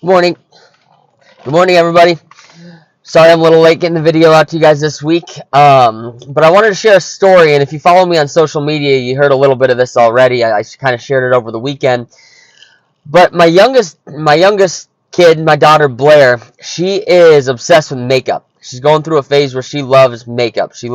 Good morning. Good morning, everybody. Sorry I'm a little late getting the video out to you guys this week, but I wanted to share a story, and if you follow me on social media, you heard a little bit of this already. I kind of shared it over the weekend. But my youngest kid, my daughter Blaire, she is obsessed with makeup. She's going through a phase where she loves makeup. She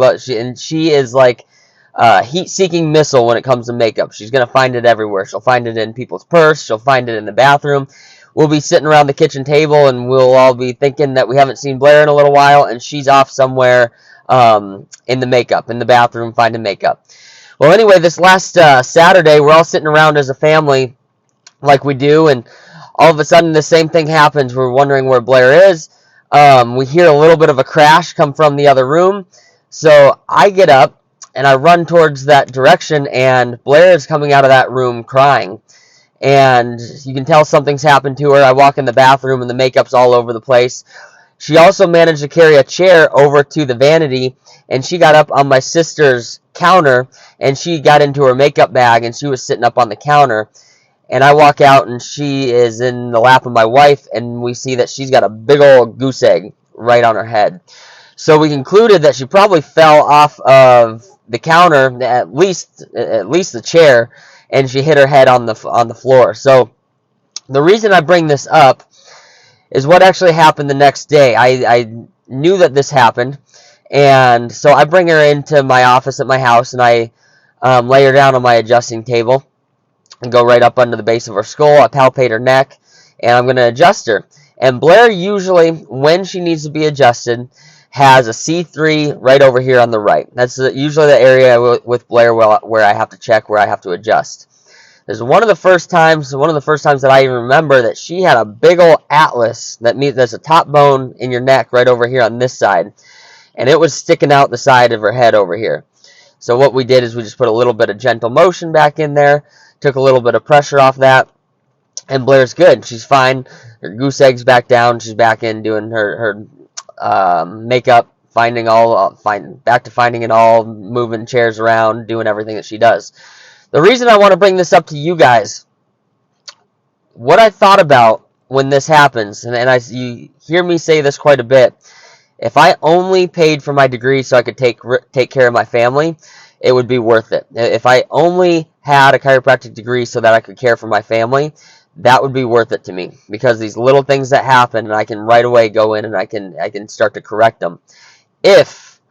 is like a heat-seeking missile when it comes to makeup. She's gonna find it everywhere. She'll find it in people's purse. She'll find it in the bathroom. We'll be sitting around the kitchen table, and we'll all be thinking that we haven't seen Blaire in a little while, and she's off somewhere in the bathroom, finding makeup. Well, anyway, this last Saturday, we're all sitting around as a family like we do, and all of a sudden the same thing happens. We're wondering where Blaire is. We hear a little bit of a crash come from the other room, so I get up and I run towards that direction, and Blaire is coming out of that room crying, and you can tell something's happened to her. I walk in the bathroom and the makeup's all over the place. She also managed to carry a chair over to the vanity, and she got up on my sister's counter, and she got into her makeup bag, and she was sitting up on the counter. And I walk out, and she is in the lap of my wife, and we see that she's got a big old goose egg right on her head. So we concluded that she probably fell off of the counter, at least the chair, and she hit her head on the floor. So the reason I bring this up is what actually happened the next day. I knew that this happened, and so I bring her into my office at my house, and I lay her down on my adjusting table and go right up under the base of her skull. I palpate her neck, and I'm going to adjust her. And Blaire usually, when she needs to be adjusted, has a C3 right over here on the right. That's usually the area with Blaire where I have to check, where I have to adjust. There's one of the first times that I even remember that she had a big old atlas that's a top bone in your neck right over here on this side, and it was sticking out the side of her head over here. So what we did is we just put a little bit of gentle motion back in there, took a little bit of pressure off that, and Blaire's good. She's fine. Her goose egg's back down. She's back in doing her makeup, back to finding it all, moving chairs around, doing everything that she does. The reason I want to bring this up to you guys, what I thought about when this happens, and you hear me say this quite a bit, if I only paid for my degree so I could take care of my family, it would be worth it. If I only had a chiropractic degree so that I could care for my family, that would be worth it to me, because these little things that happen, and I can right away go in and I can start to correct them. If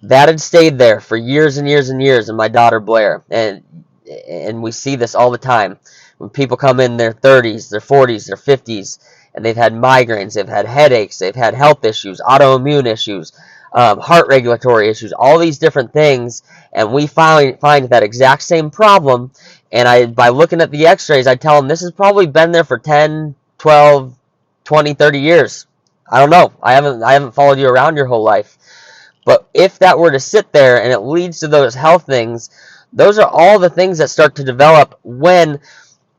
that had stayed there for years and years and years, and my daughter Blaire, and we see this all the time, when people come in their 30s, their 40s, their 50s, and they've had migraines, they've had headaches, they've had health issues, autoimmune issues, heart regulatory issues, all these different things, and we find that exact same problem, and by looking at the x-rays, I tell them this has probably been there for 10, 12, 20, 30 years. I don't know. I haven't followed you around your whole life. But if that were to sit there and it leads to those health things, those are all the things that start to develop when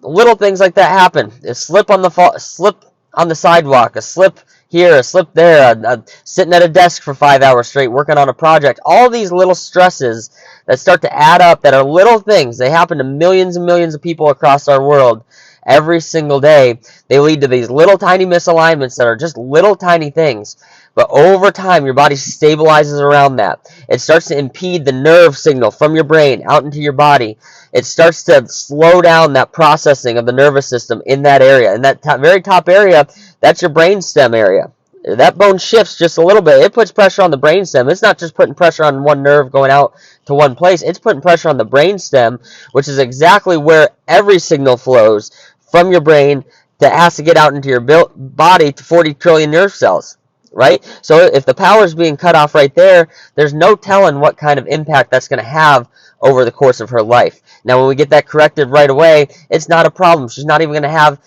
little things like that happen. A slip on the sidewalk, a slip here, a slip there, sitting at a desk for 5 hours straight working on a project. All these little stresses that start to add up, that are little things. They happen to millions and millions of people across our world every single day. They lead to these little tiny misalignments that are just little tiny things. But over time, your body stabilizes around that. It starts to impede the nerve signal from your brain out into your body. It starts to slow down that processing of the nervous system in that area. In that very top area, that's your brainstem area. That bone shifts just a little bit. It puts pressure on the brainstem. It's not just putting pressure on one nerve going out to one place. It's putting pressure on the brainstem, which is exactly where every signal flows from your brain that has to get out into your body to 40 trillion nerve cells. Right? So if the power is being cut off right there, there's no telling what kind of impact that's going to have over the course of her life. Now, when we get that corrected right away, it's not a problem. She's not even going to have,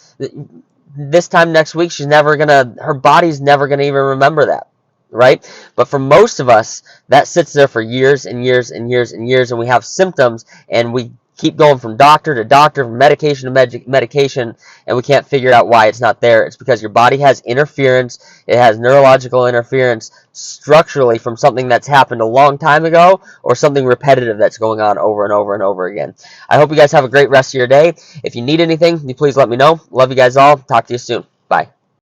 this time next week, her body's never going to even remember that. Right? But for most of us, that sits there for years and years and years and years, and we have symptoms, and we keep going from doctor to doctor, from medication to medication, and we can't figure out why it's not there. It's because your body has interference. It has neurological interference structurally from something that's happened a long time ago, or something repetitive that's going on over and over and over again. I hope you guys have a great rest of your day. If you need anything, please let me know. Love you guys all. Talk to you soon. Bye.